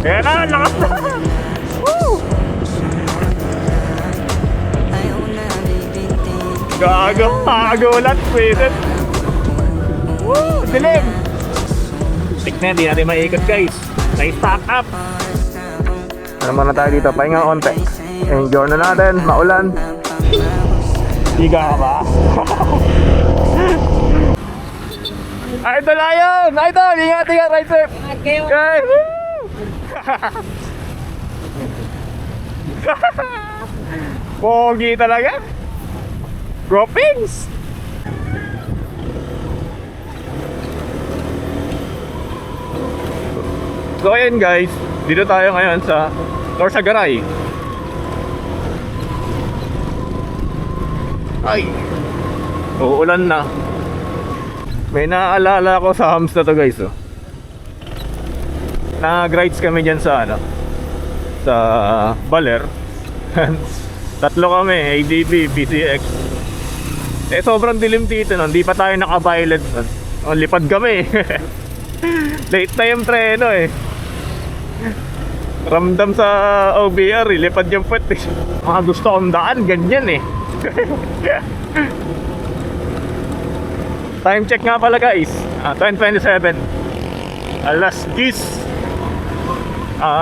Kaya na, lakas na. Woo! Gago, kagulat, pwede. Woo! Dilim! Tik na, di natin maikot guys. Na-stack up. Ano muna tayo dito? Pahinga onte. Enjoy na natin, maulan. Higa ka ba? Idol ayon! Idol! Ingat, ingat, right step! Okay! Pogi talaga! Gropings! So ayun guys, dito tayo ngayon sa Norsagaray. Ay! Uulan na. May naaalala ko sa hams na to guys, oh. Nag-rides kami dyan sa ano, sa Baler. Tatlo kami, ADB, PCX. Eh sobrang dilim dito nun, di pa tayo naka-violet nun. Oh, lipad kami. Late na yung treno eh. Ramdam sa OBR, lipad yung puwet eh. Mga gusto kong daan, ganyan eh. Time check nga pala guys, 10:27. Alas 10.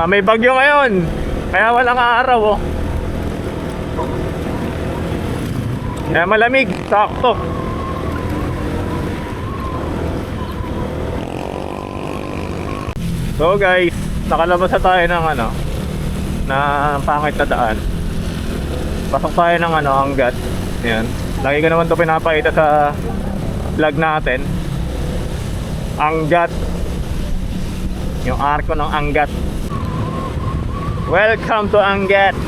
May bagyo ngayon, kaya walang araw oh. Kaya malamig, sakto. So guys, nakalabas na tayo ng ano, na pangit na daan. Pasok tayo ng ano, Angat. Ayan, lagi ko naman ito pinapakita sa vlog natin. Angat, yung arko ng Angat. Welcome to Angat.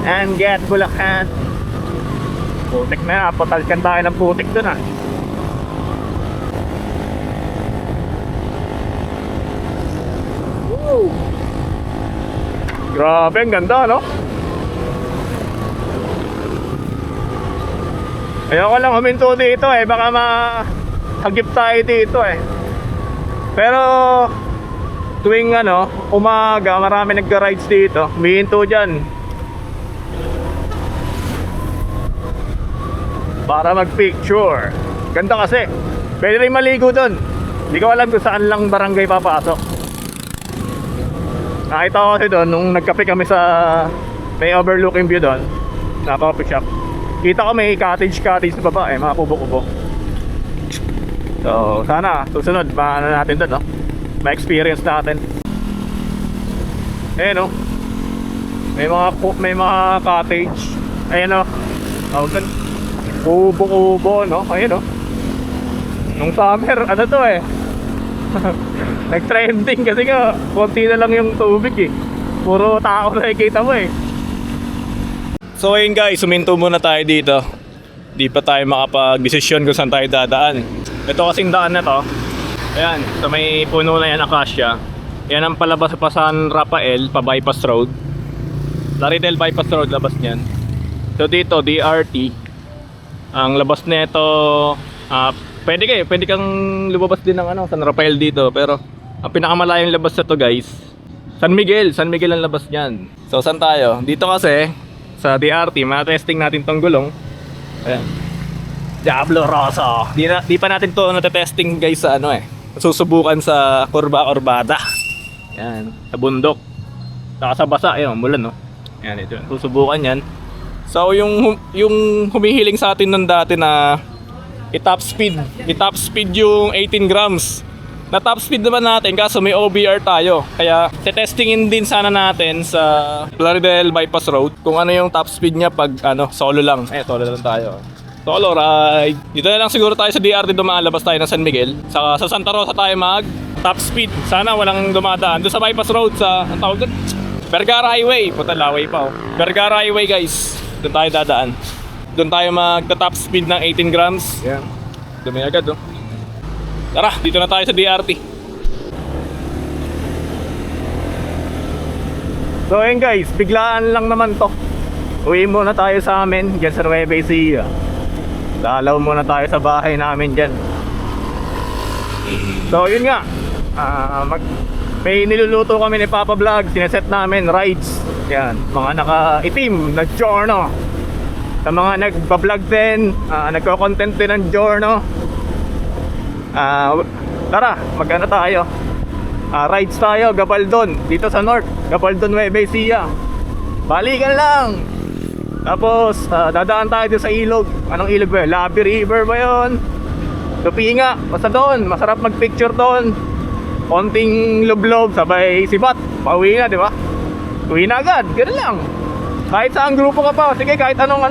Angat, Bulacan. Putik na, patalkan tayo ng putik dun ah. Woo! Grabe, ang ganda no? Ayoko lang huminto dito eh, baka mahagip tayo dito eh. Pero tuwing ano, umaga, marami nagka-rides dito, humihinto dyan para mag-picture. Ganda kasi. Pwede rin maligo doon. Hindi ko alam kung saan lang barangay papasok. Nakita ko kasi doon nung nagkape kami sa may overlooking view doon na coffee shop. Kita ko may cottage sa baba eh, mga kubo-kubo. So sana susunod paano natin doon, no? Ma-experience natin. Eh no, may mga cottage. Ayan no, kubo-kubo no, ayun no. Nung summer, ano to eh, nag-trending kasi nga konti na lang yung tubig eh, puro tao na nakikita mo eh. So ayun guys, suminto muna tayo dito. Di pa tayo makapag-desisyon kung saan tayo dadaan. Ito kasing daan na to, ayan, so may puno na yan, acacia. Yan ang palabas pa San Rafael, pa bypass road, Laridel bypass road, labas niyan. So dito, DRT. Ang labas nito, pwede kang lumabas din ng ano, San Rafael dito. Pero ang pinakamalayong labas na to guys, San Miguel ang labas niyan. So saan tayo? Dito kasi sa DRT, ma-testing natin tong gulong. Ayan, Diablo Rosso. Di pa natin to na-testing guys sa ano eh, susubukan sa kurba-kurbada. Yan, sa bundok. Saka sa basa, ayun, mulan no. Yan, ito, susubukan yan. So yung humihiling sa atin nun dati na i-top speed yung 18 grams. Na top speed naman natin kaso may OBR tayo. Kaya testingin din sana natin sa Laridel bypass road kung ano yung top speed niya pag ano, solo lang. Solo lang tayo. Solo ride. Dito na lang siguro tayo sa DRT, dumalabas tayo ng San Miguel. Sa Santa Rosa tayo mag top speed. Sana walang dumadaan. Doon sa bypass road sa, ang tawag doon? Vergara Highway. Puta, laway pa oh. Vergara Highway guys. Doon tayo dadaan. Doon tayo magta-top speed ng 18 grams. Yan. Dumi agad oh. Tara, dito na tayo sa DRT. So ayun guys, biglaan lang naman to. Uwi muna tayo sa amin dyan sa Nueva Ecija. Lalaw muna tayo sa bahay namin dyan. So yun nga, may niluluto kami ni Papa Vlog, sineset namin rides. Yan, mga naka-itim na Giorno. Sa mga nagpa-vlog din, nagko-content din ng Giorno. Tara, magkano tayo? Rides tayo, Gabaldon, dito sa North, Gabaldon, Nueva Ecija. Balikan lang. Tapos, dadaan tayo dito sa ilog. Anong ilog ba yun? Labi River ba yun? Lupinga, basta doon, masarap mag-picture doon. Konting lublob, sabay sibat, pauwi na, di ba? Uwi na agad, ganoon lang. Kahit saan grupo ka pa, sige kahit anong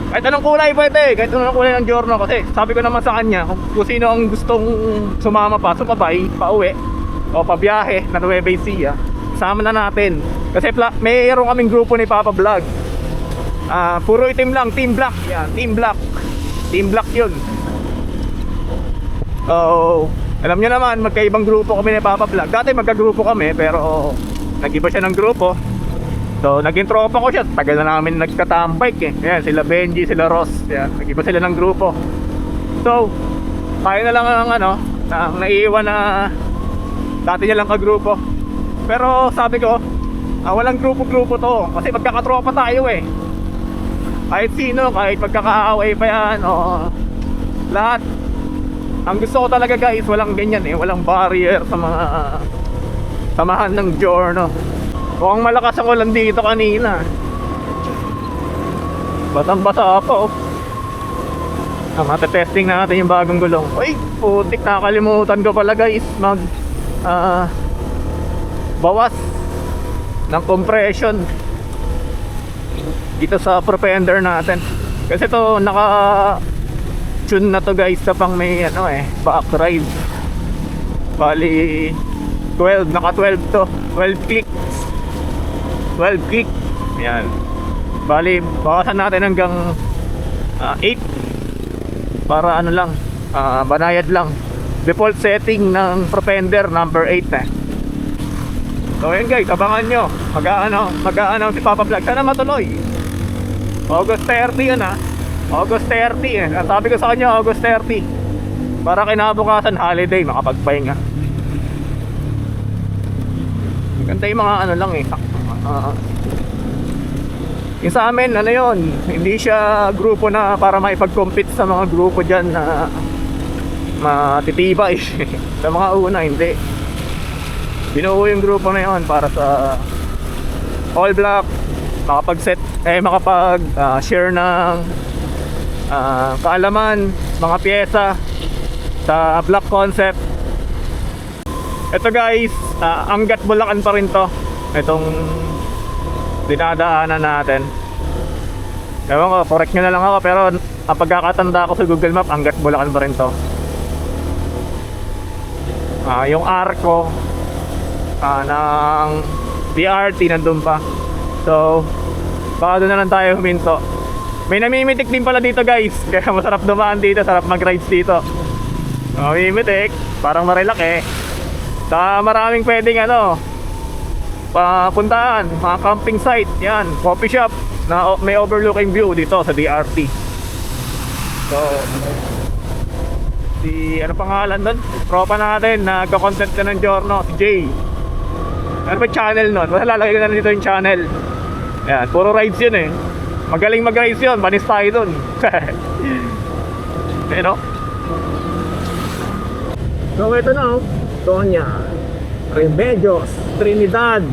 kahit anong kulay pwede, kahit anong kulay ng Giorno. Kasi sabi ko naman sa kanya, kung sino ang gustong sumama pa, sumabay, pauwi o pabiyahe na Nueva Ecija, sama na natin. Kasi mayroon kaming grupo ni Papa Vlog. Puro itim lang, Team Black. Yan, Team Black. Team Black yun. Alam nyo naman, magkaibang grupo kami ni Papa Vlog. Dati magkagrupo kami, pero nag-iba siya ng grupo. So, naging tropa ko siya. Tagal na namin nagkatambike eh. Yan, sila Benji, sila Ross. Yan, nag-iba sila ng grupo. So, tayo na lang ang naiiwan na dati niya lang kagrupo. Pero sabi ko, walang grupo-grupo to. Kasi magkakatropa tayo eh. Kahit sino, kahit magkakaaway pa yan o lahat. Ang gusto ko talaga guys, walang ganyan eh. Walang barrier sa mga samahan ng Giorno. Mukhang malakas ang ulan dito kanina. Batang-bata pa oh. Matetesting natin yung bagong gulong. Uy, putik, nakakalimutan ko pala guys bawas ng compression dito sa propender natin. Kasi to naka-tune na to guys sa pang may back ride. Bali 12, naka 12 to, 12 clicks. 12 click. Yan. Bali, bawasan natin hanggang 8 para banayad lang. Default setting ng propender number 8 So yun guys, abangan nyo. Mag-aano si Papa Vlog. Sana matuloy. August 30 yun August 30 Ang sabi ko sa kanya, August 30. Para kinabukasan holiday, makapagpahinga. Ganda yung mga yung sa amin, yun, hindi siya grupo na para maipag-compete sa mga grupo dyan na matitibay. Sa mga una, hindi. Binuo yung grupo na yun para sa all black, makapag-share ng kaalaman, mga pyesa sa black concept. Ito guys, Angat Bulacan pa rin to. Itong dinadaanan natin. Ewan ko, correct nyo na lang ako. Pero ang pagkakatanda ko sa Google Map, Angat Bulacan pa rin to. Yung arko ng DRT nandun pa. So baka doon na lang tayo huminto. May namimitik din pala dito guys. Kaya masarap dumaan dito, sarap mag-rides dito. Namimitik, parang marelak eh. Sa maraming pwedeng papuntaan, mga camping site. Yan, coffee shop na may overlooking view dito sa DRT. So ano pangalan nun? Tropa natin, nagka-content na ng Giorno, si Jay. Ano ba channel nun? Basta lalagay ko na dito yung channel. Yan, puro rides yun eh. Magaling mag-rides yun, banis tayo dun. So ito na Doña Remedios Trinidad.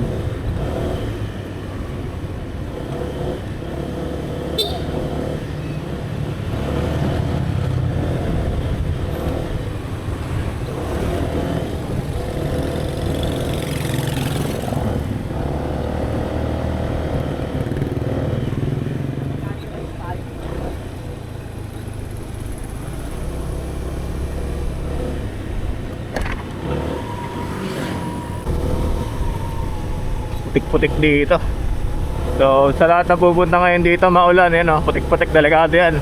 Putik-putik dito. So sa lahat na pupunta ngayon dito maulan, putik-putik, delikado yan.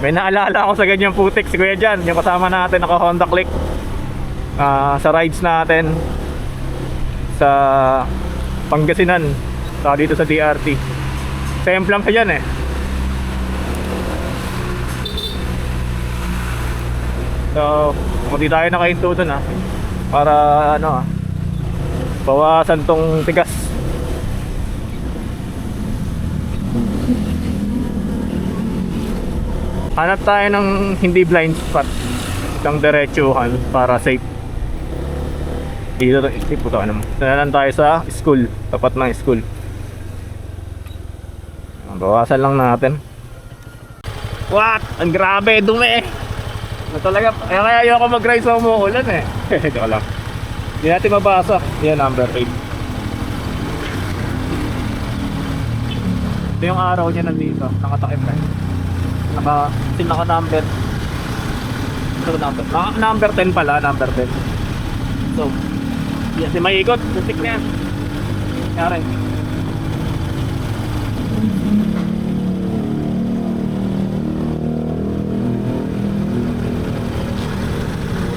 May naalala ako sa ganyang putik, si Kuya Jan, yung kasama natin, naka Honda Click, sa rides natin sa Pangasinan, dito sa DRT. Temp lang siya dyan eh. So kung di tayo nakahinto dun para Bawasan tong tigas. Hanap tayo ng hindi blind spot, isang diretsuhan para safe. Dito puto naman. Nalan tayo sa school, tapat ng school. Bawasan lang natin. What? Ang grabe, dumi. Talaga, kaya ayoko mag-ride sa umuulan eh. Ito lang. Hindi natin mabasa. Yan, number 8. Ito yung araw niya nandito. Nakatakip na. Naka-number. Ito number. Number 10 pala, number 10. So, yan si maikot. Butik na yan. Kaya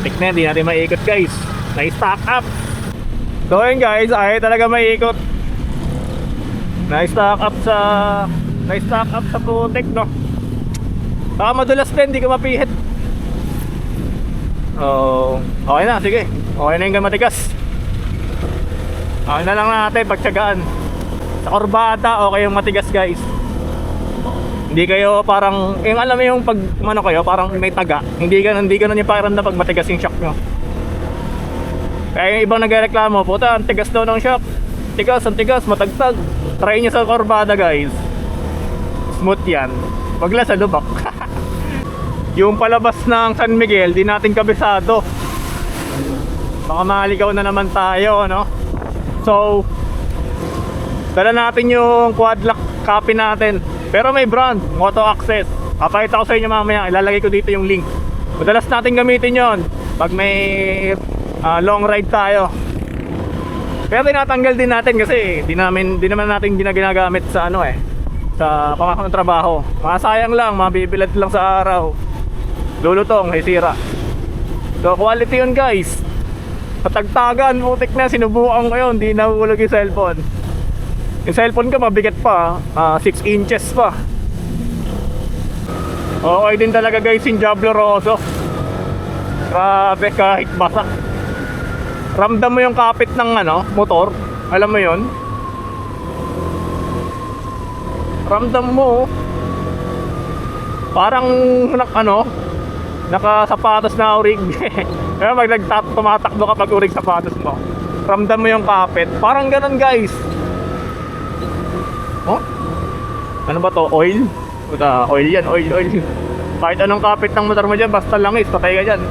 butik na, hindi natin maikot guys. Na-stack up. So yun guys, ay talaga maikot. Na-stack up sa putik, no. Saka madulas din, hindi ka mapihit. Oh, okay na, sige. Okay na yung matigas. Okay na lang natin pagtsagaan. Sa kurbada, okay yung matigas guys. Hindi kayo parang, yung alam mo yung pag ano kayo, parang may taga. Hindi ganun yung pakiramdam pag matigas yung shock nyo. Kaya yung ibang nagreklamo, puta, ang tigas daw ng shock. Ang tigas, matagtag. Try nyo sa kurbada guys. Smooth yan. Wag lang sa lubak. Yung palabas ng San Miguel, di natin kabisado. Baka maligaw na naman tayo, no? So, dala natin yung quad lock copy natin. Pero may brand, Moto Access. Papakita ko sa inyo mamaya, ilalagay ko dito yung link. Madalas natin gamitin yon pag may long ride tayo. Pero tinatanggal din natin kasi di naman natin ginagamit sa ano sa pangakong trabaho. Masayang lang, mabibilad lang sa araw. Lulutong, sira. So quality yun guys. Patagtagan, putik na, sinubukan ko yun, di nahulog yung cellphone. Yung cellphone ko mabigat pa, 6 inches pa. Okay din talaga guys yung Diablo Rosso. Grabe, kahit basak. Ramdam mo yung kapit ng motor. Alam mo yun? Ramdam mo. Parang nakasapatos na urig. Kaya pag tumatakbo ka pag urig sapatos mo, ramdam mo yung kapit. Parang ganun guys. Oh? Ano ba to? Oil? Oil yan, oil. Kahit anong kapit ng motor mo dyan, basta langis, patay ka dyan.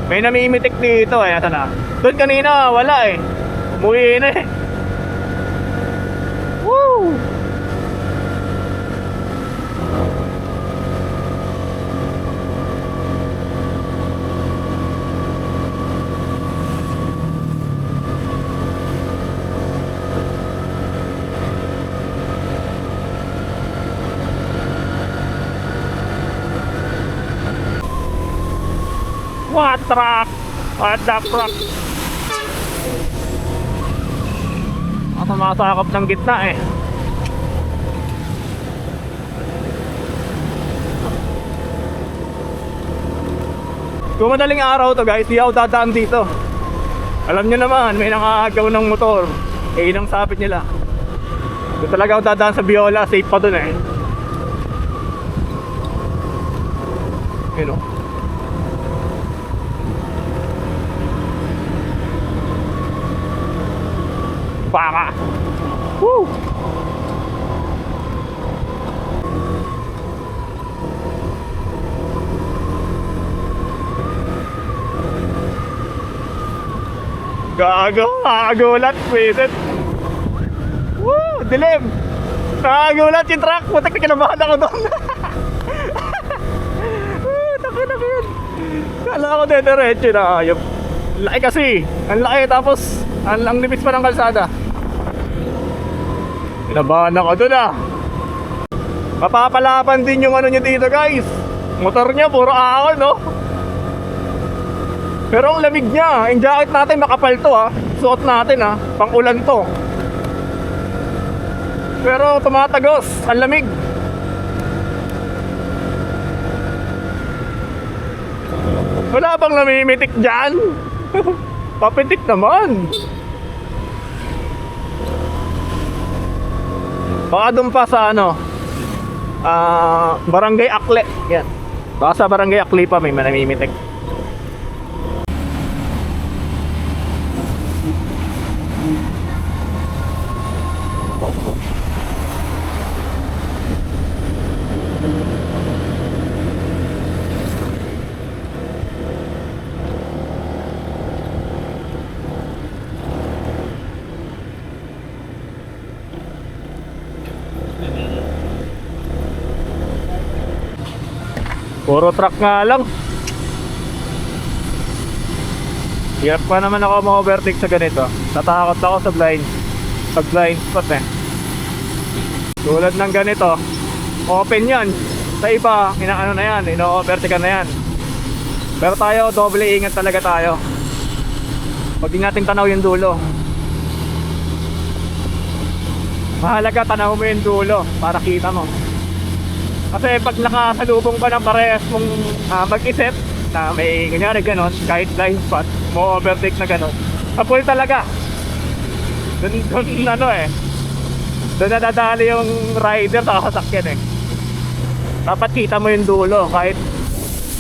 May namimitik dito asa na. Doon kanina, wala umuwi na Woo! What truck? What the truck? Sumasakop ng gitna Kung madaling araw to guys, di ako dadaan dito. Alam nyo naman, may nakagaw ng motor. Yun ang sapit nila. Kung talaga ako dadaan sa Biola, safe pa dun Yun Para. Woo! Nakagulat, wisit. Woo! Dilim! Nakagulat yung truck, putak na kinabahan ako doon. Taki yun. Kala ko dediretso na ayop. Laki kasi, ang laki tapos ang nipis pa ng kalsada. Kinabahan ako doon Mapapalaban din yung nyo dito guys. Motor niya puro ahon Pero ang lamig niya. Yung jacket natin makapal to Suot natin pang ulan to. Pero tumatagos. Ang lamig. Wala bang namimitik dyan? Papitik naman. Baka doon pa sa ano, Barangay Akle. Yan. Baka sa Barangay Akle pa may namimitik. Puro truck nga lang. Hirap pa naman ako ma-overtake sa ganito. Natakot ako sa blind. Pag blind spot eh. Tulad ng ganito, open yan. Sa iba, inaano na yan, ino-overtake na yan. Pero tayo, doble ingat talaga tayo. Huwag din natin tanaw yung dulo. Mahalaga tanaw mo yung dulo para kita mo. Kasi pag nakasalubong ka ng parehas mong mag-isip na may kunyari ganon, kahit blind spot, mo overtake na ganon, kapul talaga. Doon ano eh, doon nadadali yung rider sa sasakyan eh. Dapat kita mo yung dulo kahit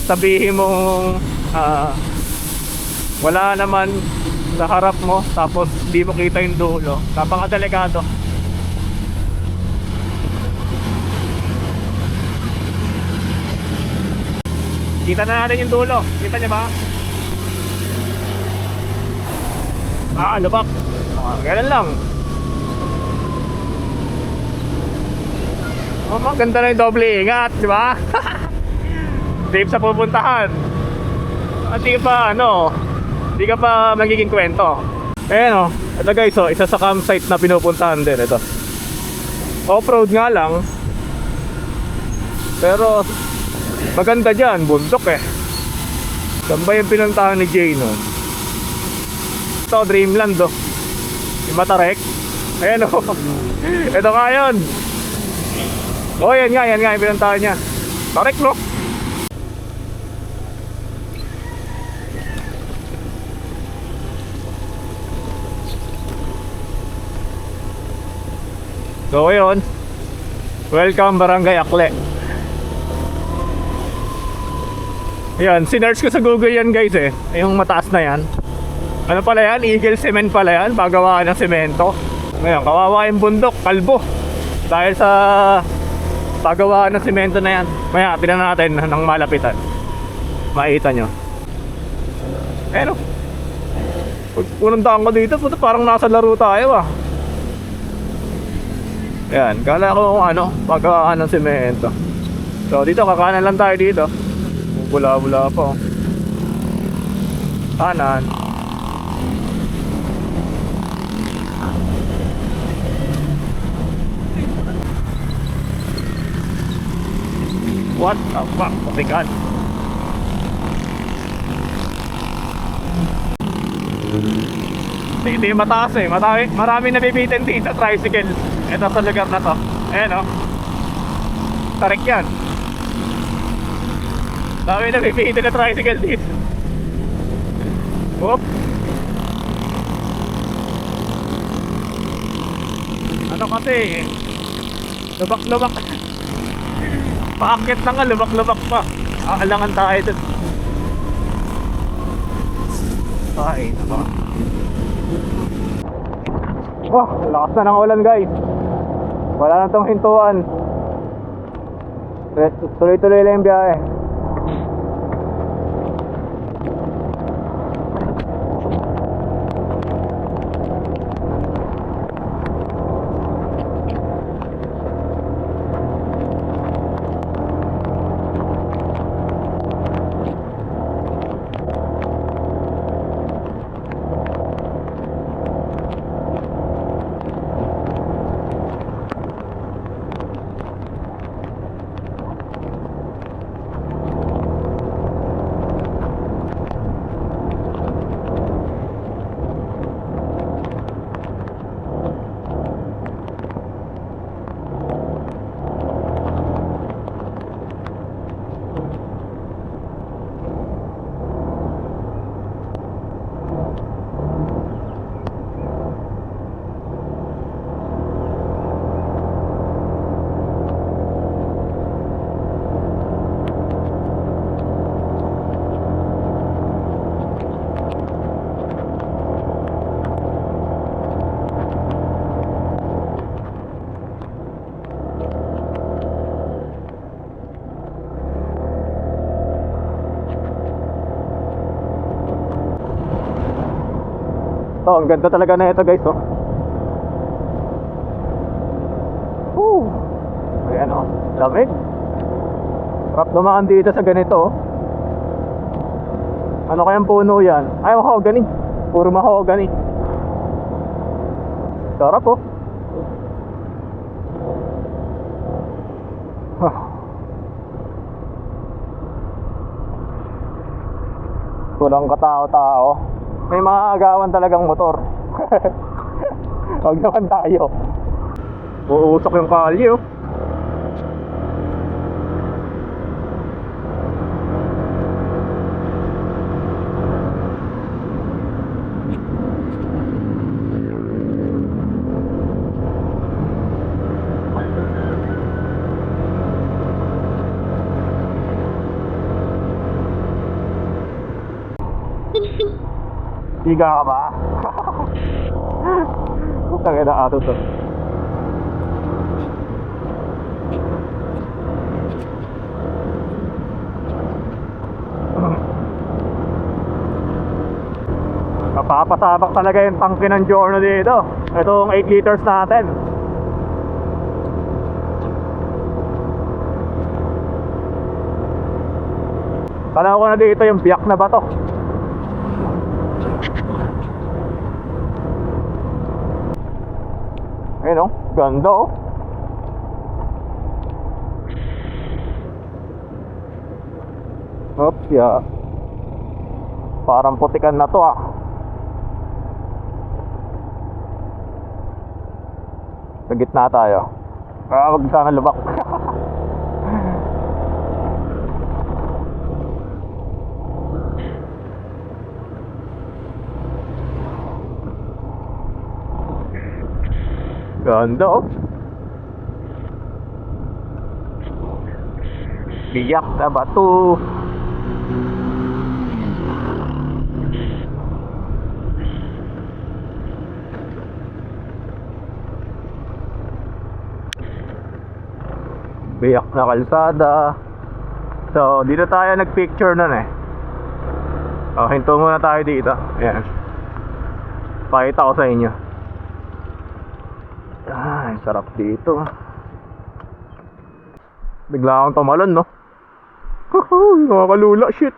sabihin mong wala naman sa harap mo tapos di mo kita yung dulo. Napakadelikado. Kita na natin yung dulo. Kita niya ba? Lubak. Ganun lang. Maganda na yung doble ingat, di ba? Safe sa pupuntahan. At di ka pa magiging kwento. Ayan o. Ito guys, isa sa campsite na pinupuntahan din. Ito. Off-road nga lang. Pero maganda dyan, bundok eh. Saan ba yung pinuntahan ni Jay nun? Ito, Dreamland oh. Yung Matarek. Ayan oh. Ito nga yun. Oh, yan nga yung pinuntahan niya. Tarek no? So yun. Welcome Barangay Akle. Yan, sinearch ko sa Google yan guys eh. Yung mataas na yan. Ano pala yan? Eagle Cement pala yan. Pagawaan ng semento. Ngayon, kawawa yung bundok, kalbo. Dahil sa pagawaan ng semento na yan. Maya, tinan natin ng malapitan. Makita nyo. Ano? Unang daan ko dito, puto, parang nasa laro tayo ah. Yan, kala ko kung pagawaan ng semento. So dito, kakanan lang tayo dito. Bula-bula po. Kanan. What the fuck? Patikan. Hindi mataas eh. Marami nabibitin dito sa tricycle. Ito sa lugar na to. Ayan o. Tarik yan. Dami na pipitin na tricycle dito. Whoop. Ano kasi lubak-lubak. Paakit na nga, lubak-lubak pa. Aalangan tayo dun. Ay, nako. Oh, lakas na ng ulan guys. Wala na tong hintuan. Tuloy-tuloy lang yung biyahe. Oh, ang ganda talaga na ito guys, oh. Woo! Ayan, oh. Lamig. Sarap dumaan dito sa ganito, oh. Ano kayang puno yan? Ay, mahogany. Puro mahogany. Sarap, oh. Walang katao-tao. May mga agawan talagang motor. Huwag naman tayo. Uusok yung kalye, oh. Higa ka ba? Tangin na ato to. Napapasabak talaga yung tangke ng Giorno dito. Itong 8 liters natin. Tanaw ko na dito yung biyak na bato. Ayun, oh, ganda, oh. Oops, yeah. Parang putikan na to, ah. Sa gitna tayo. Wag sana lubak. Ganda, oh. Biyak na bato. Biyak na kalsada. So, dito tayo nagpicture nun, eh. Oh, hinto muna tayo dito. Ayan. Pakita ko sa inyo. Ay, sarap dito. Bigla akong tumalon, no? Nakakalula, shit.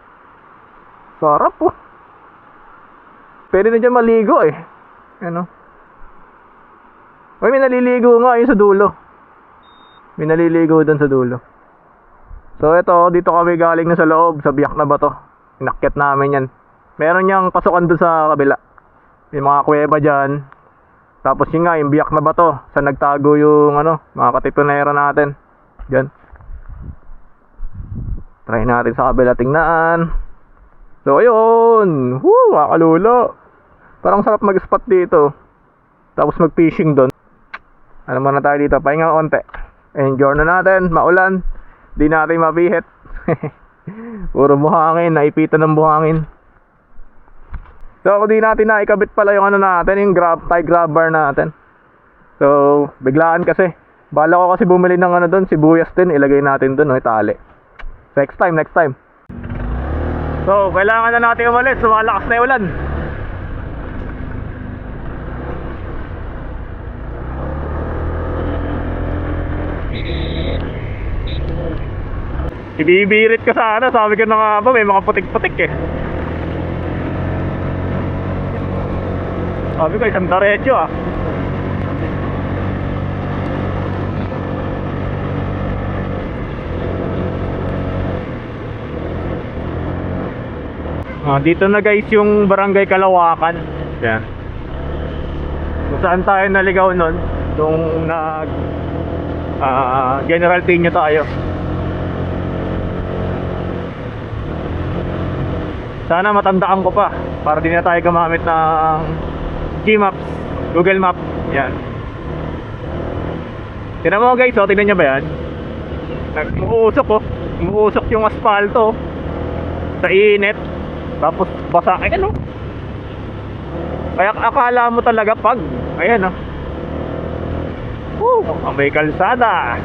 Sarap, oh. Pwede na dyan maligo, eh. Ano? Uy, may naliligo nga yun sa dulo. May naliligo dun sa dulo. So, ito, dito kami galing na sa loob, sa biyak na bato. Inakyat namin yan. Meron niyang pasukan dun sa kabila. May mga kuweba dyan. Tapos yun nga, yung biyak na bato, sa nagtago yung ano, mga katipunera natin. Diyan. Try natin sa kabila tingnan. So ayun, makakalula. Parang sarap mag-spot dito. Tapos mag-fishing doon. Ano muna tayo dito, pahinga konti. Enjoy na natin, maulan. Di natin mabihit. Puro buhangin, naipitan ng buhangin. So, kung di natin naikabit pala yung ano natin, yung tie grab bar natin. So, biglaan kasi. Bala ko kasi bumili ng ano doon, sibuyas din, ilagay natin doon, itali. Next time. So, kailangan na natin umalis, lumalakas na yung ulan. Ibibirit ka sana, sabi ko na nga ba, may mga putik-putik eh. Sabi ko, isang diretso ah. Dito na guys yung Barangay Kalawakan. Yan. Kung saan tayo naligaw nun, nung nag General Tinio tayo. Sana matandaan ko pa para di na tayo gumamit ng Gmaps, Google Map. Yan. Tignan mo guys, oh, tignan nyo ba yan? Umuusok, oh. Umuusok yung asfalto, oh. Sa init. Tapos basa, ay ano? Kaya akala mo talaga pag, ayan, oh. Woo, may kalsada.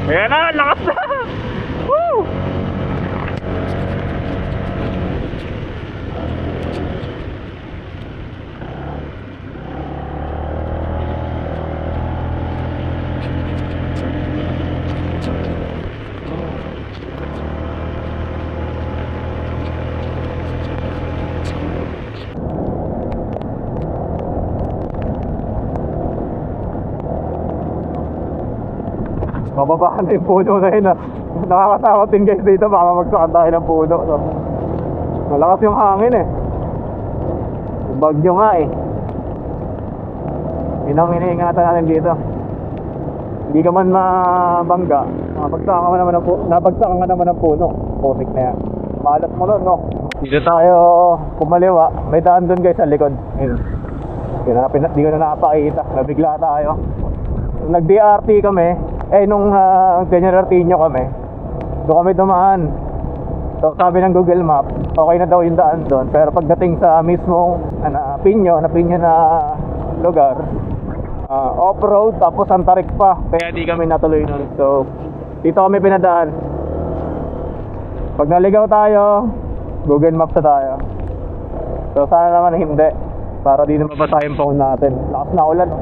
Ayan na, lakas na. Woo. Mababa na yung puno na yun ah. Nakakatakot din guys dito, baka magsakan tayo ng puno. So, malakas yung hangin eh. Yung bagyo nga eh. Yun ang iniingatan natin dito. Hindi ka man mabangga, nabagsakan ka naman ng puno. Putik na yan. Malas mo nun, no? Dito tayo kumaliwa. May daan dun guys sa likod. Ayun. Di ko na napakita. Nabigla tayo. Nag-DRT kami. Nung General Tino kami, doon kami dumaan. So sabi ng Google Map, okay na daw yung daan doon. Pero pagdating sa mismong Pinyo na lugar, off-road tapos ang tarik pa. Kaya di kami natuloy nun. So dito kami pinadaan. Pag naligaw tayo, Google Maps na tayo. So sana naman hindi, para di na mabasa yung phone natin. Lakas na ulan, no?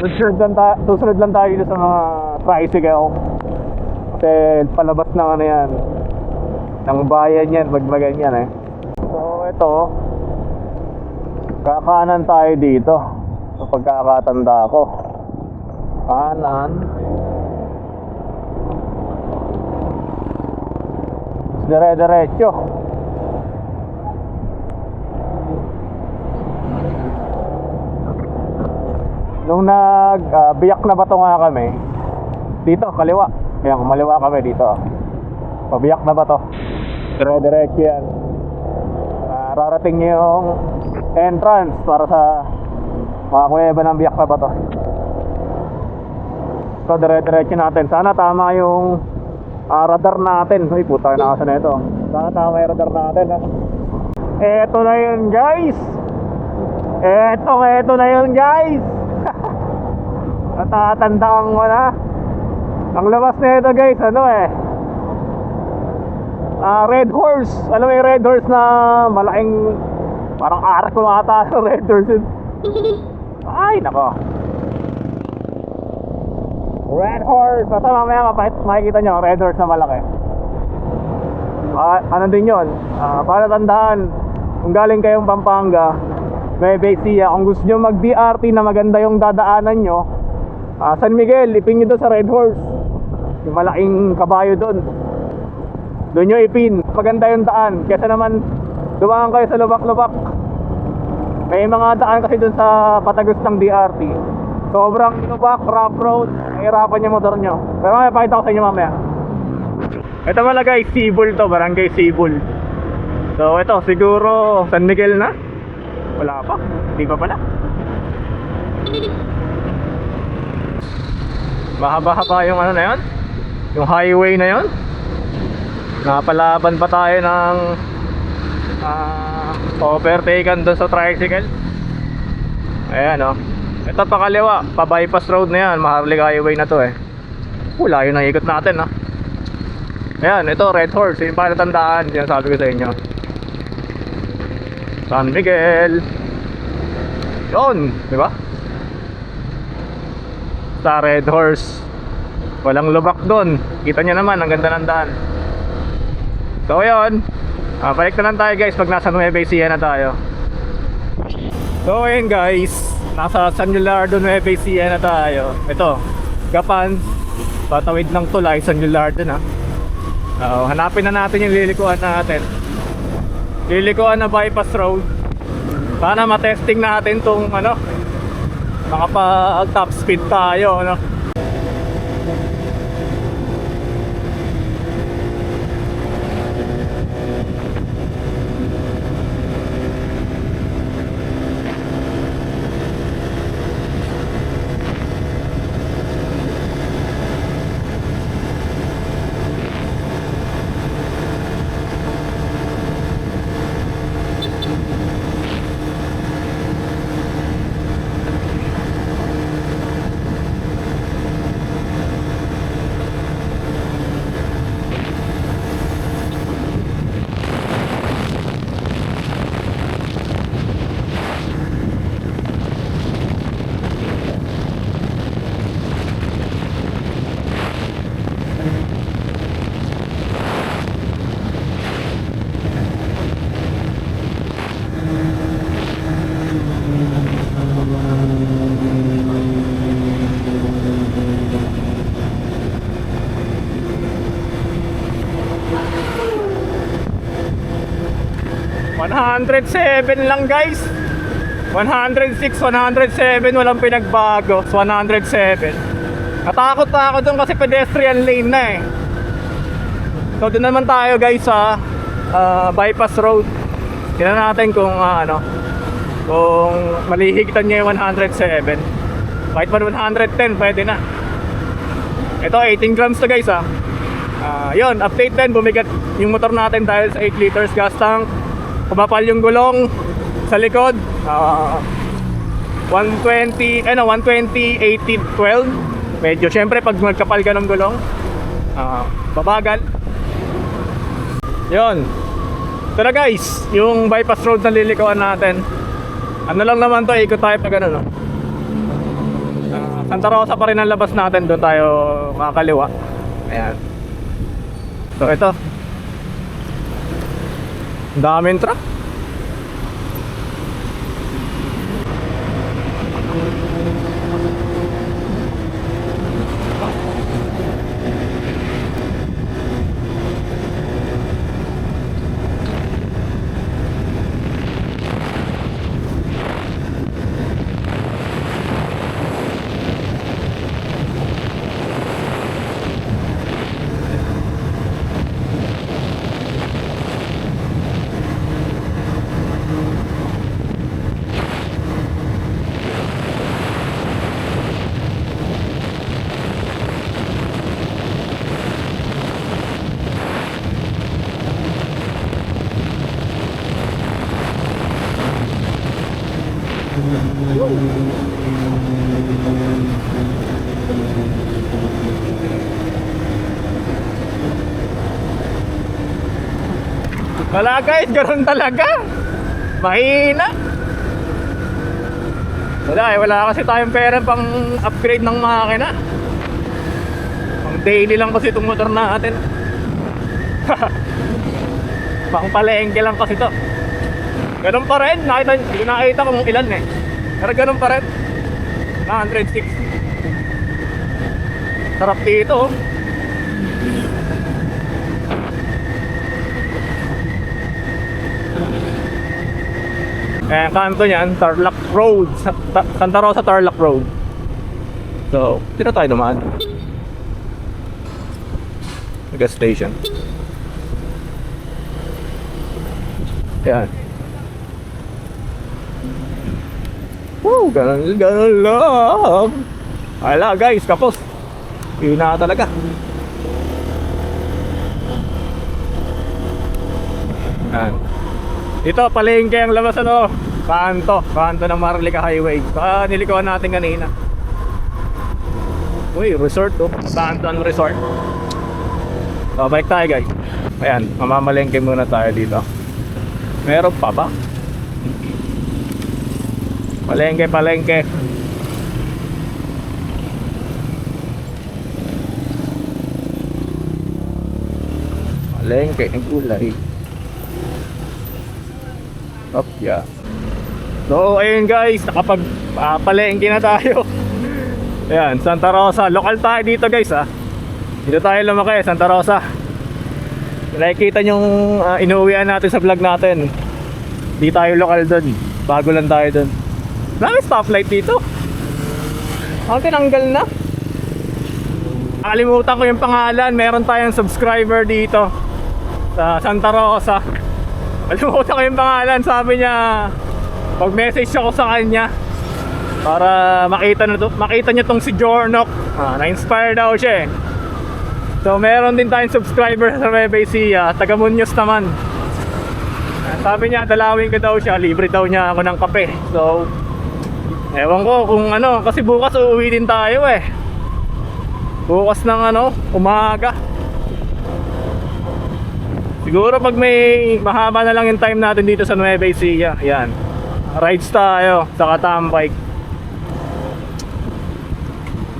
Susunod lang tayo dito sa mga tricycle. Kasi palabas ng ano yan, ng bayan yan, pag maganyan eh. So ito, kakanan tayo dito. So pagkakatanda ko, kanan. Dire-diretso. Nung biyak na bato nga kami dito, kaliwa. Kaya kumaliwa kami dito. Pabiyak na bato. Dire-diretso yan. Rarating nyo yung entrance para sa mga kuweba ng biyak na bato. So dire-diretso natin. Sana tama yung radar natin. Uy, puta, nakasa na ito. Sana tama yung radar natin, ha? Eto na yun, guys. Eto na yun, guys. Natatandaan ko na. Ang labas na ito, guys, Red Horse. Alam mo yung Red Horse na malaking, parang arko ata sa Red Horse. Ay, nako. Red Horse. Basta mamaya makikita nyo, Red Horse na malaki. Ano din yun? Para tandaan, kung galing kayong Pampanga, Nueva Ecija, kung gusto nyo mag-BRT na maganda yung dadaanan nyo, San Miguel, ipin nyo doon sa Red Horse. Yung malaking kabayo doon. Doon nyo ipin. Maganda yung daan. Kesa naman dumaan kayo sa lubak-lubak. May mga daan kasi doon sa patagos ng DRT. Sobrang lubak, rough road. Mahirapan yung motor nyo. Pero may pakita ko sa inyo mamaya. Ito pala guys, Sibol to. Barangay Sibol. So ito, siguro San Miguel na? Wala pa. Hindi pa pala. Mahaba-haba yung ano na yun, yung highway na yun. Napalaban pa tayo ng overtaken doon sa tricycle. Ayan o. Ito pa kaliwa, pa bypass road na yan. Maharlika highway na to eh. Wala yun ang ikot natin ha. Ayan, ito Red Horse. Yung palatandaan, yan sabi ko sa inyo. San Miguel. Yun, di ba? Sa Red Horse, walang lubak doon. Kita nyo naman, ang ganda ng daan. So yun, balik na lang tayo guys pag nasa Nueva Ecija na tayo. So ayun guys, nasa San Leonardo, Nueva Ecija na tayo. Ito, Gapan, patawid ng tulay, San Leonardo na. Hanapin na natin yung lilikuan natin. Lilikuan na bypass road. Sana matesting natin tong makapag top speed tayo, 107 lang guys. 106, 107, walang pinagbago. 107. Natakot na ako dun kasi pedestrian lane na eh. So doon naman tayo guys sa bypass road. Tingnan natin kung kung malihigtan niya yung 107. Kahit man 110 pwede na. Ito 18 grams to guys yun, update din, bumigat yung motor natin dahil sa 8 liters gas tank. Kumapal yung gulong sa likod. 120, 80, 12. Medyo syempre pag magkapal ka ng gulong, babagal. Yun. Ito na guys, yung bypass road na lilikuan natin. Ano lang naman to, ikot tayo pag ano, no? Santa Rosa pa rin ang labas natin, doon tayo kakaliwa. Ayan. So ito, ang daming truck. Wala guys, ganoon talaga. Mahina. Wala kasi tayong pera pang upgrade ng makina. Pang daily lang kasi itong motor natin. Pang palengke lang kasi to. Ganun pa rin, nakita kung ilan eh. Pero ganun pa rin. 160. Sarap dito oh. Kanto niyan, Tarlac Road, Santa Rosa Tarlac Road. So, dito tayo dumaan. Gas station. Yan. Woo, ganun lang. Wala guys, kapos. Yun na talaga. Yan. Dito, palengke ang labas Kanto ng Marlica Highway. Baka nilikuan natin kanina. Uy, resort Kanto ang resort. So, balik tayo guys. Ayan, mamamalengke muna tayo dito. Meron pa ba? Palengke. Palengke ng gulay. Oh, yeah. So, ayun guys, nakapag-palengke na tayo. Ayan, Santa Rosa. Local tayo dito guys Dito tayo lumaki, Santa Rosa. Nakikita yung inuwian natin sa vlog natin. Di tayo local dun. Bago lang tayo dun. May stoplight dito. Ang tinanggal na. Nakalimutan ko yung pangalan. Meron tayong subscriber dito sa Santa Rosa. Nakalimutan ko yung pangalan. Sabi niya pag-message ako sa kanya para makita niya tong si Jornok. Na-inspire daw siya So meron din tayong subscriber sa Nueva Ecija, taga Muñoz naman. Sabi niya dalawin ko daw siya, libre daw niya ako ng kape. So ewan ko kung kasi bukas uuwi din tayo bukas ng umaga. Siguro pag may mahaba na lang yung time natin dito sa Nueva Ecija. Ayan, rides tayo sa Tambay.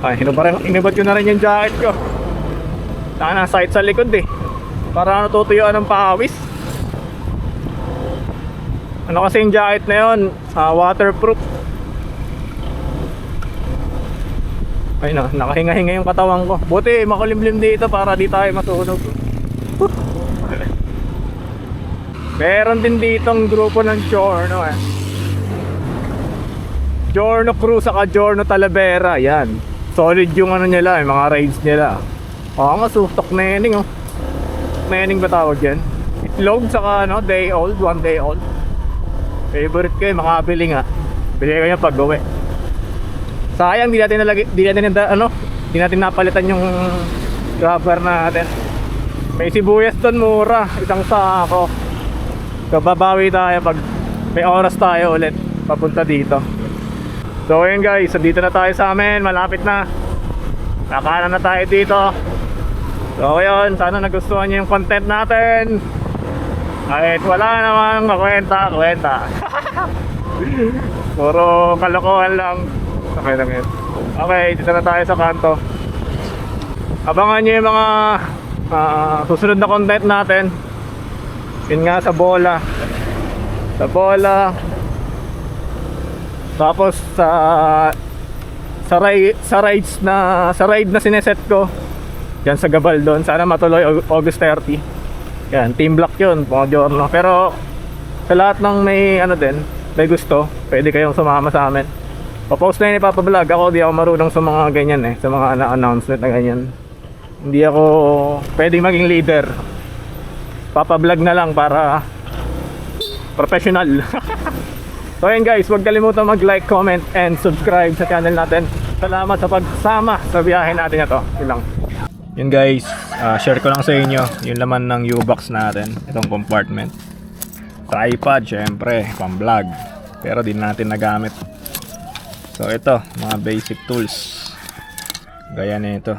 Ay, hinubad ko na rin yung jacket ko. Saka sight sa likod para natutuyuan ng pawis. Kasi yung jacket na yun, waterproof. Ay nakahinga-hinga yung katawan ko. Buti makulimlim dito para di tayo masunog. Meron din ditong grupo ng Giorno eh. Giorno Crew saka Giorno Talavera. Yan. Solid yung ano nila, yung mga raids nila. Oo nga, sustok nening oh. Nening ba tawag yan? Itlog saka ano, day old, 1 day old. Favorite ko yung makabili nga. Bili ko yung pag-uwi. Sayang, di natin napalitan yung grabber natin. May sibuyas doon mura, isang sako. Kababawi tayo pag may oras tayo ulit papunta dito. So ayun guys, so dito na tayo sa amin, malapit na. Kakanan na tayo dito. So ayun, sana nagustuhan niyo yung content natin. Kahit wala namang kwenta. Puro kalokohan lang. Okay lang yun. Okay, dito na tayo sa kanto. Abangan niyo yung mga susunod na content natin. Yun nga, sa bola. Tapos sa ride na sineset ko diyan sa Gabaldon. Sana matuloy August 30. Yan, team block yun, Giorno. Pero sa lahat ng may may gusto, pwede kayong sumama sa amin. Papost na yun, ipapablog ako. Di ako marunong sa mga ganyan sa mga announcement na ganyan. Hindi ako pwedeng maging leader. Papablog na lang para professional. So ayun guys, huwag kalimutan mag-like, comment, and subscribe sa channel natin. Salamat sa pagsama sa biyahe natin na to. Yun lang. Yun guys, share ko lang sa inyo yung laman ng U-box natin. Itong compartment. Tripod, syempre, pang vlog. Pero di natin nagamit. So ito, mga basic tools. Gaya na ito.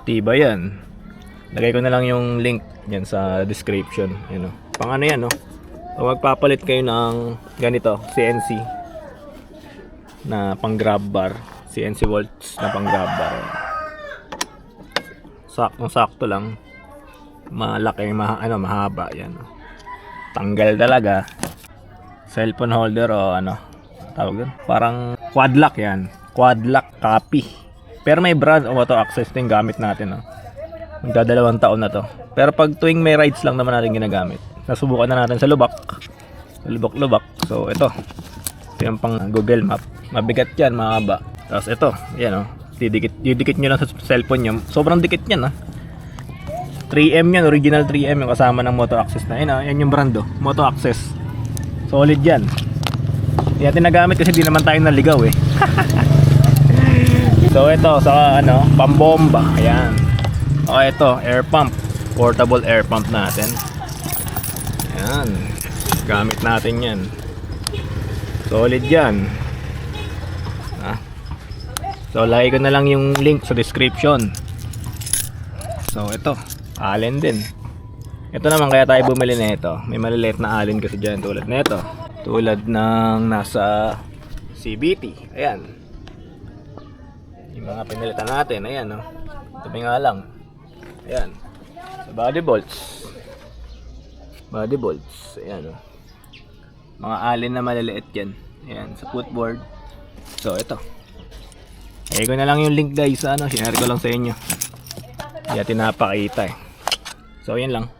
Tiba yan. Lagay ko na lang yung link yan sa description. Yan, pang ano yan, no? So magpapalit kayo ng ganito, CNC na pang grab bar. CNC volts na pang grab bar. Sakto lang. Malaki, mahaba yan. Tanggal talaga. Cellphone holder o tawag doon. Parang quad lock yan. Quad lock copy. Pero may brand o auto access din gamit natin. Magdadalawang taon na to. Pero pag tuwing may rides lang naman natin ginagamit. Nasubukan na natin sa lubak. Sa lubak-lubak. So ito. Ito yung pang Google Map. Mabigat yan, mahaba. Tapos ito, yan didikit nyo lang sa cellphone nyo. Sobrang dikit yan 3M yan, original 3M yung kasama ng Moto Access na. Yan yung brand Moto Access. Solid yan. Hindi natin nagamit kasi di naman tayo naligaw So ito sa pambomba. Ayan. Okay, ito air pump. Portable air pump natin. Ayan. Gamit natin yan. Solid yan. So lagay ko na lang yung link sa description. So ito, allen din. Ito naman kaya tayo bumili na ito. May maliliit na allen kasi dyan tulad na ito. Tulad ng nasa CBT. Ayan. Yung mga pinalitan natin. Ayan Tabi nga lang. Ayan. Sa body bolts. Ayan mga allen na maliliit yan. Ayan, sa footboard. So ito. Ko na lang yung link guys sa share ko lang sa inyo. Hindi natin napakita So yan lang.